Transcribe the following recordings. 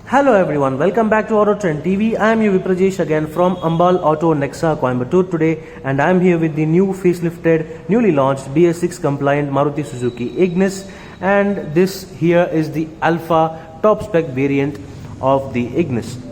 Hello everyone, welcome back to Auto Trend TV. I am you Viprajesh again from Ambal Auto Nexa Coimbatore today, and I am here with the new facelifted, newly launched BS6 compliant Maruti Suzuki IGNIS, and this here is the Alpha top spec variant of the IGNIS.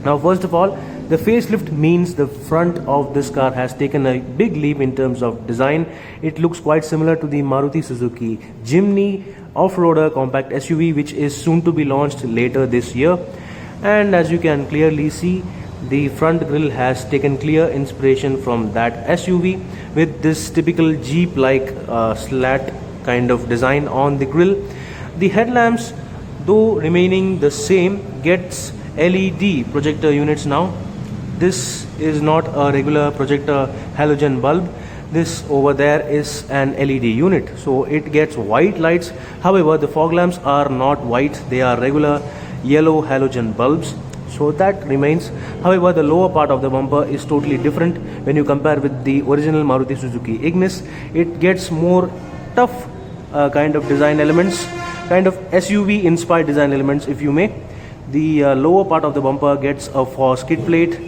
Now first of all, the facelift means the front of this car has taken a big leap in terms of design. It looks quite similar to the Maruti Suzuki IGNIS off-roader compact SUV, which is soon to be launched later this year. And as you can clearly see, the front grille has taken clear inspiration from that SUV with this typical Jeep-like slat kind of design on the grille. The headlamps, though remaining the same, gets LED projector units now. This is not a regular projector halogen bulb. This over there is an LED unit, so it gets white lights. However, the fog lamps are not white, they are regular yellow halogen bulbs, so that remains. However, the lower part of the bumper is totally different when you compare with the original Maruti Suzuki IGNIS. It gets more tough kind of design elements, kind of SUV inspired design elements, if you may. The lower part of the bumper gets a skid plate.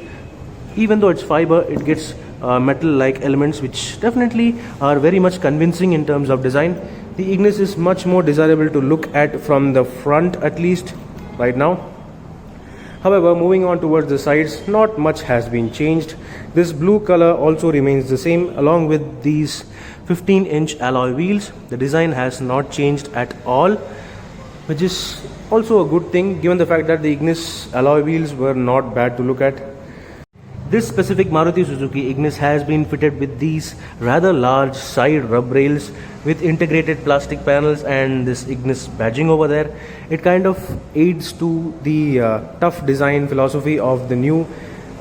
Even though it's fiber, it gets metal like elements, which definitely are very much convincing in terms of design. The IGNIS is much more desirable to look at from the front, at least right now. However, moving on towards the sides, not much has been changed. This blue color also remains the same, along with these 15-inch alloy wheels. The design has not changed at all, which is also a good thing given the fact that the IGNIS alloy wheels were not bad to look at. This specific Maruti Suzuki IGNIS has been fitted with these rather large side rub rails with integrated plastic panels and this IGNIS badging over there. It kind of aids to the tough design philosophy of the new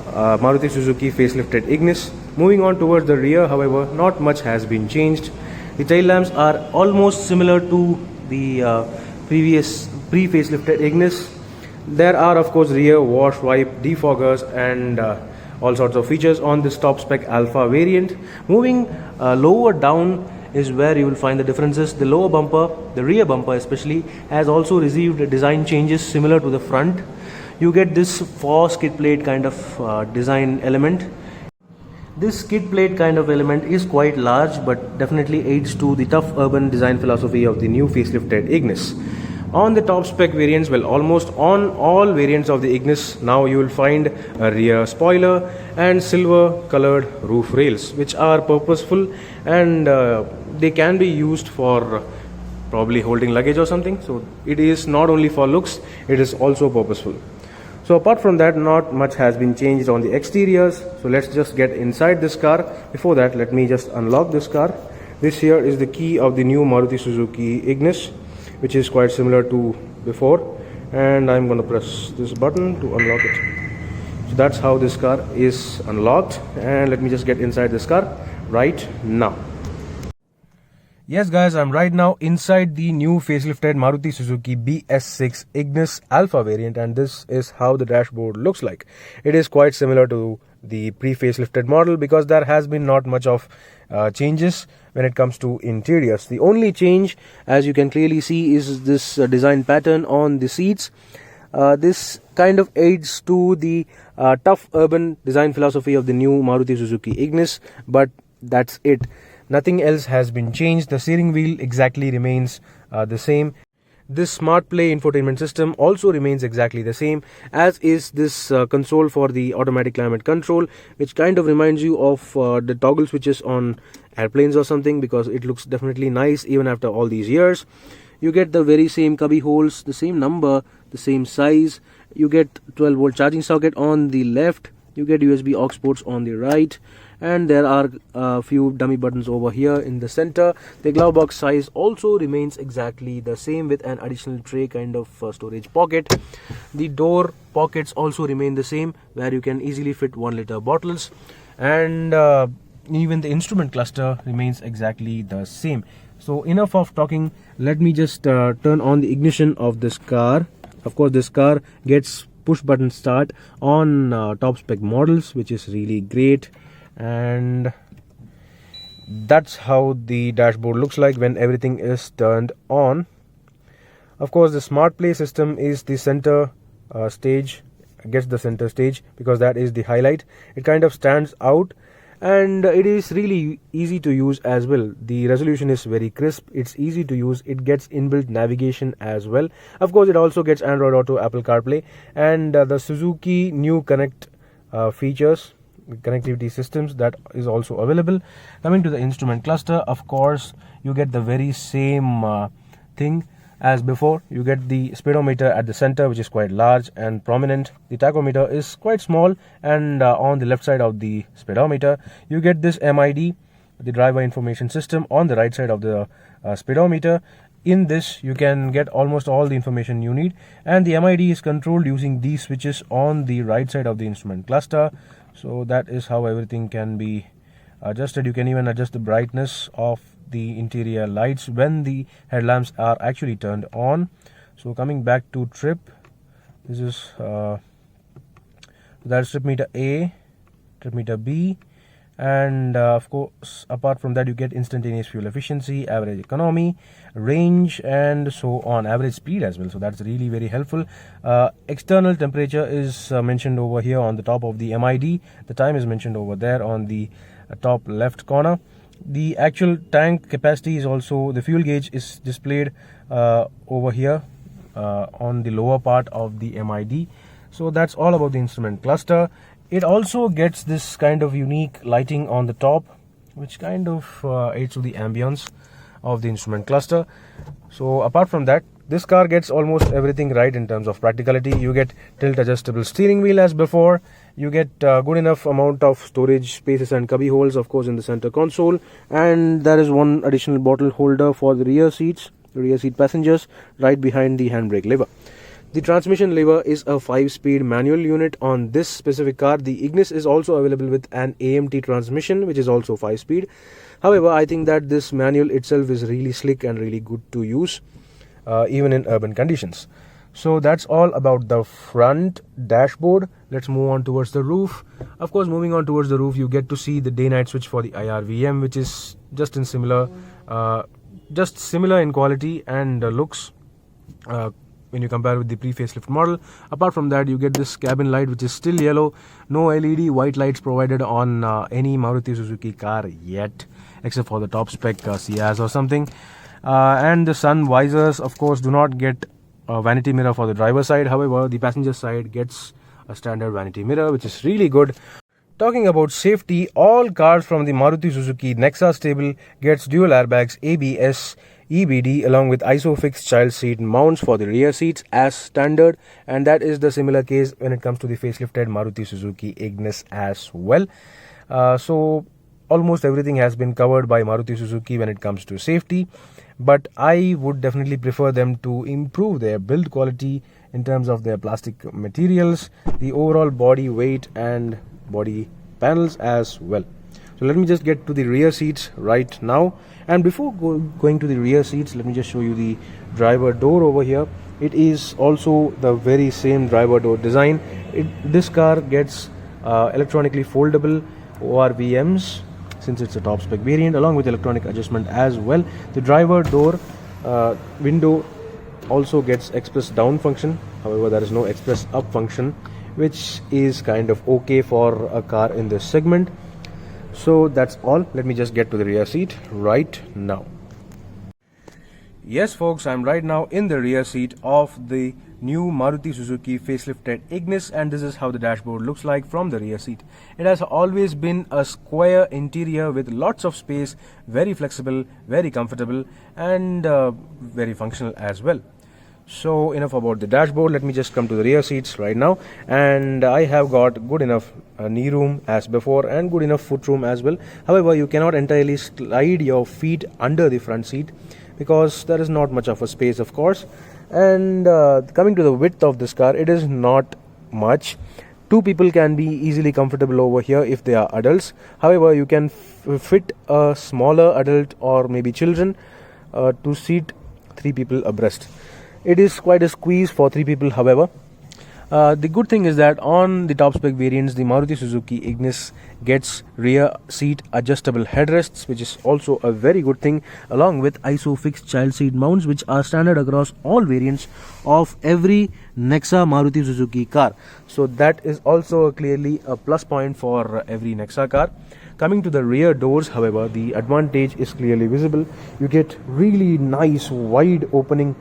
Maruti Suzuki facelifted IGNIS. Moving on towards the rear, however, not much has been changed. The tail lamps are almost similar to the previous pre-facelifted IGNIS. There are of course rear wash wipe defoggers and all sorts of features on this top spec Alpha variant. Moving lower down is where you will find the differences. The lower bumper, the rear bumper especially, has also received design changes similar to the front. You get this skid plate kind of design element. This skid plate kind of element is quite large, but definitely aids to the tough urban design philosophy of the new facelifted IGNIS. On the top spec variants, well, almost on all variants of the IGNIS, now you will find a rear spoiler and silver colored roof rails, which are purposeful and they can be used for probably holding luggage or something. So it is not only for looks, it is also purposeful. So apart from that, not much has been changed on the exteriors. So let's just get inside this car. Before that, let me just unlock this car. This here is the key of the new Maruti Suzuki IGNIS, which is quite similar to before. and I'm going to press this button to unlock it. So that's how this car is unlocked, and let me just get inside this car right now. Yes guys, I'm right now inside the new facelifted Maruti Suzuki BS6 IGNIS Alpha variant, and this is how the dashboard looks like. It is quite similar to the pre-facelifted model because there has been not much of changes when it comes to interiors. The only change, as you can clearly see, is this design pattern on the seats. This kind of aids to the tough urban design philosophy of the new Maruti Suzuki IGNIS, but that's it. Nothing else has been changed. The steering wheel exactly remains the same. This Smart Play infotainment system also remains exactly the same, as is this console for the automatic climate control, which kind of reminds you of the toggle switches on airplanes or something, because it looks definitely nice even after all these years. You get the very same cubby holes, the same number, the same size. You get 12-volt charging socket on the left. You get USB aux ports on the right, and there are a few dummy buttons over here in the center. The glove box size also remains exactly the same, with an additional tray kind of storage pocket. The door pockets also remain the same, where you can easily fit 1-liter bottles, and even the instrument cluster remains exactly the same. So enough of talking, let me just turn on the ignition of this car. Of course, this car gets push button start on top spec models, which is really great, and that's how the dashboard looks like when everything is turned on. Of course, the Smart Play system is the center stage, gets the center stage because that is the highlight. It kind of stands out, and it is really easy to use as well. The resolution is very crisp, it's easy to use, it gets inbuilt navigation as well. Of course, it also gets Android Auto, Apple CarPlay, and the Suzuki new Connect features, connectivity systems, that is also available. Coming to the instrument cluster, of course, you get the very same thing as before. You get the speedometer at the center, which is quite large and prominent. The tachometer is quite small, and on the left side of the speedometer you get this MID, the driver information system, on the right side of the speedometer. In this you can get almost all the information you need, and the MID is controlled using these switches on the right side of the instrument cluster. So that is how everything can be adjusted. You can even adjust the brightness of the interior lights when the headlamps are actually turned on. So coming back to trip, this is that's trip meter A, trip meter B, and of course apart from that you get instantaneous fuel efficiency, average economy, range, and so on, average speed as well. So that's really very helpful. External temperature is mentioned over here on the top of the MID. The time is mentioned over there on the top left corner. The actual tank capacity is also, the fuel gauge is displayed over here on the lower part of the MID. So that's all about the instrument cluster. It also gets this kind of unique lighting on the top, which kind of aids to the ambience of the instrument cluster. So apart from that, this car gets almost everything right in terms of practicality. You get tilt adjustable steering wheel as before. You get good enough amount of storage spaces and cubby holes, of course, in the center console, and there is one additional bottle holder for the rear seats, rear seat passengers, right behind the handbrake lever. The transmission lever is a 5-speed manual unit on this specific car. The IGNIS is also available with an AMT transmission, which is also 5-speed. However, I think that this manual itself is really slick and really good to use, even in urban conditions. So that's all about the front dashboard. Let's move on towards the roof. Of course, moving on towards the roof, you get to see the day-night switch for the IRVM, which is just similar in quality and looks when you compare with the pre-facelift model. Apart from that, you get this cabin light, which is still yellow. No LED white lights provided on any Maruti Suzuki car yet, except for the top spec Ciaz or something. And the sun visors, of course, do not get a vanity mirror for the driver side. However, the passenger side gets a standard vanity mirror, which is really good. Talking about safety, all cars from the Maruti Suzuki Nexa stable gets dual airbags, ABS, EBD, along with ISOFIX child seat mounts for the rear seats as standard, and that is the similar case when it comes to the facelifted Maruti Suzuki IGNIS as well. So almost everything has been covered by Maruti Suzuki when it comes to safety, but I would definitely prefer them to improve their build quality in terms of their plastic materials, the overall body weight and body panels as well. So let me just get to the rear seats right now, and before going to the rear seats, let me just show you the driver door over here. It is also the very same driver door design. This car gets electronically foldable ORVMs since it's a top spec variant, along with electronic adjustment as well. The driver door window also gets express down function, however there is no express up function, which is kind of okay for a car in this segment. So that's all. Let me just get to the rear seat right now. Yes folks, I'm right now in the rear seat of the new Maruti Suzuki facelifted IGNIS, and this is how the dashboard looks like from the rear seat. It has always been a square interior with lots of space, very flexible, very comfortable, and very functional as well. So enough about the dashboard. Let me just come to the rear seats right now, and I have got good enough knee room as before and good enough foot room as well. However, you cannot entirely slide your feet under the front seat because there is not much of a space, of course. And coming to the width of this car, it is not much. Two people can be easily comfortable over here if they are adults. However, you can fit a smaller adult or maybe children to seat three people abreast. It is quite a squeeze for three people, however. The good thing is that on the top spec variants, the Maruti Suzuki IGNIS gets rear seat adjustable headrests, which is also a very good thing, along with ISOFIX child seat mounts, which are standard across all variants of every Nexa Maruti Suzuki car. So that is also clearly a plus point for every Nexa car. Coming to the rear doors, however, the advantage is clearly visible. You get really nice wide opening,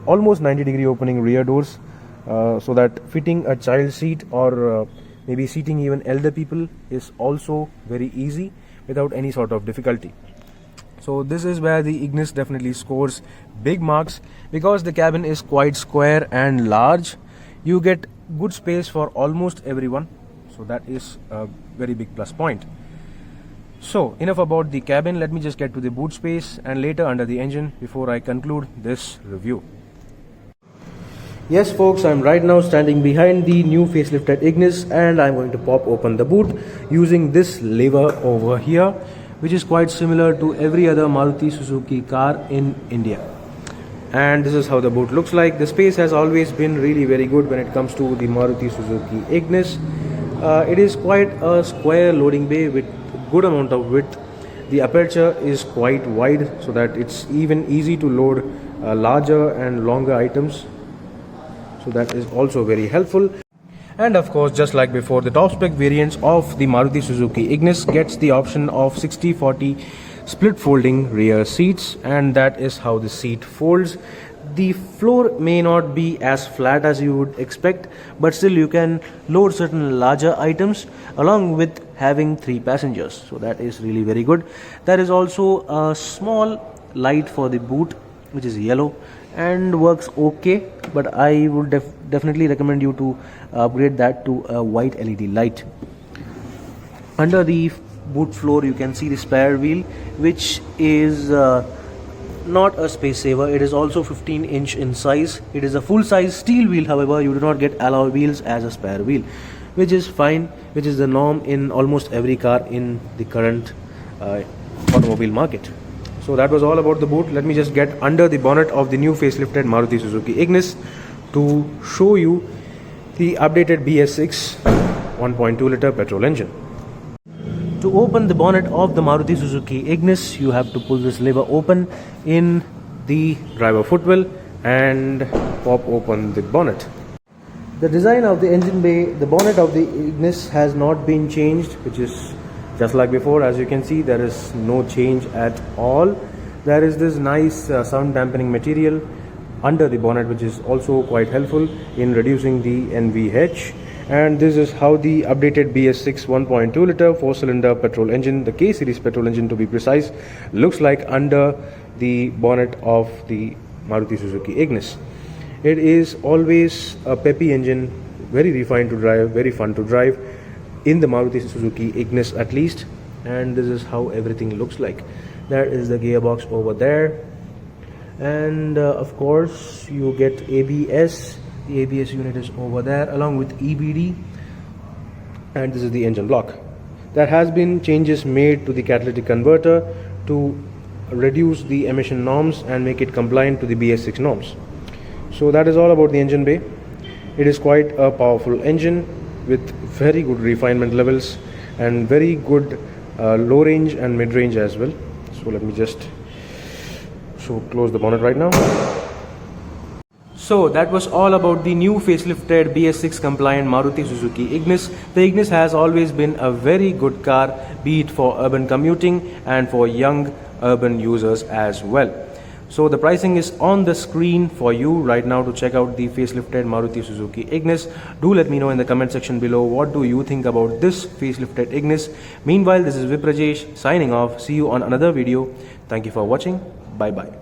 almost 90-degree opening rear doors, so that fitting a child seat or maybe seating even elder people is also very easy without any sort of difficulty. So this is where the IGNIS definitely scores big marks, because the cabin is quite square and large. You get good space for almost everyone, so that is a very big plus point. So enough about the cabin. Let me just get to the boot space and later under the engine before I conclude this review. Yes folks, I'm right now standing behind the new facelifted IGNIS, and I'm going to pop open the boot using this lever over here, which is quite similar to every other Maruti Suzuki car in India. And this is how the boot looks like. The space has always been really very good when it comes to the Maruti Suzuki IGNIS. It is quite a square loading bay with good amount of width. The aperture is quite wide so that it's even easy to load larger and longer items. So that is also very helpful. And of course, just like before, the top spec variants of the Maruti Suzuki IGNIS gets the option of 60/40 split folding rear seats, and that is how the seat folds. The floor may not be as flat as you would expect, but still you can load certain larger items along with having 3 passengers. So that is really very good. There is also a small light for the boot, which is yellow and works okay, but I would definitely recommend you to upgrade that to a white LED light. Under the boot floor you can see the spare wheel, which is not a space saver. It is also 15-inch in size. It is a full size steel wheel, however you do not get alloy wheels as a spare wheel, which is fine, which is the norm in almost every car in the current automobile market. So that was all about the boot. Let me just get under the bonnet of the new facelifted Maruti Suzuki IGNIS to show you the updated BS6 1.2 liter petrol engine. To open the bonnet of the Maruti Suzuki IGNIS, you have to pull this lever open in the driver footwell and pop open the bonnet. The design of the engine bay, the bonnet of the IGNIS has not been changed, which is just like before. As you can see, there is no change at all. There is this nice sound dampening material under the bonnet, which is also quite helpful in reducing the NVH. And this is how the updated BS6 1.2 liter 4-cylinder petrol engine, the K series petrol engine to be precise, looks like under the bonnet of the Maruti Suzuki IGNIS. It is always a peppy engine, very refined to drive, very fun to drive in the Maruti Suzuki IGNIS at least. And this is how everything looks like. There is the gearbox over there, and of course you get ABS The ABS unit is over there along with EBD, and this is the engine block. There has been changes made to the catalytic converter to reduce the emission norms and make it compliant to the BS6 norms. So that is all about the engine bay. It is quite a powerful engine with very good refinement levels and very good low range and mid range as well. So let me just close the bonnet right now. So that was all about the new facelifted BS6 compliant Maruti Suzuki IGNIS. The IGNIS has always been a very good car, be it for urban commuting and for young urban users as well. So the pricing is on the screen for you right now to check out the facelifted Maruti Suzuki IGNIS. Do let me know in the comment section below, what do you think about this facelifted IGNIS. Meanwhile, this is Viprajesh signing off. See you on another video. Thank you for watching. Bye bye.